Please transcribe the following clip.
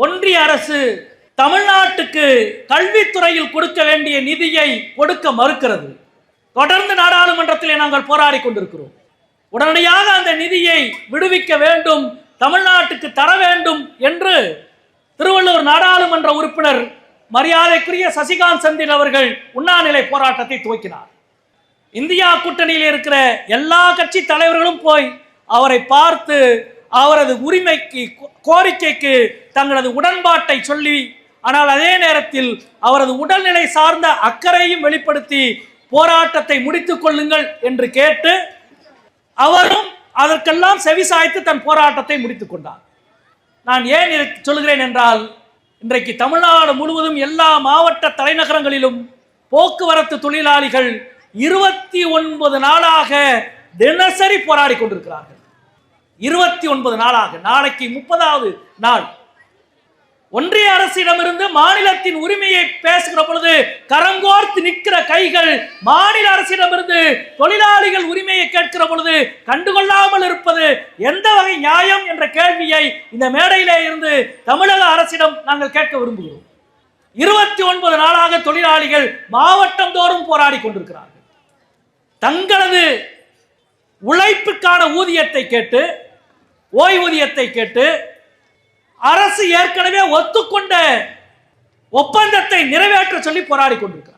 ஒன்றிய அரசு தமிழ்நாட்டுக்கு கல்வித்துறையில் கொடுக்க வேண்டிய நிதியை கொடுக்க மறுக்கிறது. தொடர்ந்து நாடாளுமன்றத்திலே நாங்கள் போராடி கொண்டிருக்கிறோம். உடனடியாக அந்த நிதியை விடுவிக்க வேண்டும், தமிழ்நாட்டுக்கு தர வேண்டும் என்று திருவள்ளூர் நாடாளுமன்ற உறுப்பினர் மரியாதைக்குரிய சசிகாந்த் செந்தில் அவர்கள் உண்ணாநிலை போராட்டத்தை துவக்கினார். இந்தியா கூட்டணியில் இருக்கிற எல்லா கட்சி தலைவர்களும் போய் அவரை பார்த்து அவரது உரிமைக்கு கோரிக்கைக்கு தங்களது உடன்பாட்டை சொல்லி, ஆனால் அதே நேரத்தில் அவரது உடல்நிலை சார்ந்த அக்கறையும் வெளிப்படுத்தி போராட்டத்தை முடித்துக் கொள்ளுங்கள் என்று கேட்டு அவரும் அதற்கெல்லாம் செவிசாய்த்து தன் போராட்டத்தை முடித்துக் கொண்டார். நான் ஏன் இதை சொல்கிறேன் என்றால், இன்றைக்கு தமிழ்நாடு முழுவதும் எல்லா மாவட்ட தலைநகரங்களிலும் போக்குவரத்து தொழிலாளிகள் 29 நாளாக தினசரி போராடி கொண்டிருக்கிறார்கள். 29 நாளாக. நாளைக்கு 30வது நாள். ஒன்றிய அரசிடமிருந்து மாநிலத்தின் உரிமையை பேசுகிற பொழுது கரங்கோர்த்து நிற்கிற கைகள், மாநில அரசிடமிருந்து தொழிலாளிகள் உரிமையை கேட்கிற பொழுது கண்டுகொள்ளாமல் இருப்பது எந்த வகை நியாயம் என்ற கேள்வியை இந்த மேடையிலே இருந்து தமிழக அரசிடம் நாங்கள் கேட்க விரும்புகிறோம். 29 நாளாக தொழிலாளிகள் மாவட்டம் தோறும் போராடி கொண்டிருக்கிறார்கள். தங்களது உழைப்புக்கான ஊதியத்தை கேட்டு, ஓய்வூதியத்தை கேட்டு, அரசு ஏற்கனவே ஒத்துக்கொண்ட ஒப்பந்தத்தை நிறைவேற்ற சொல்லி போராடி கொண்டிருக்கிறார்.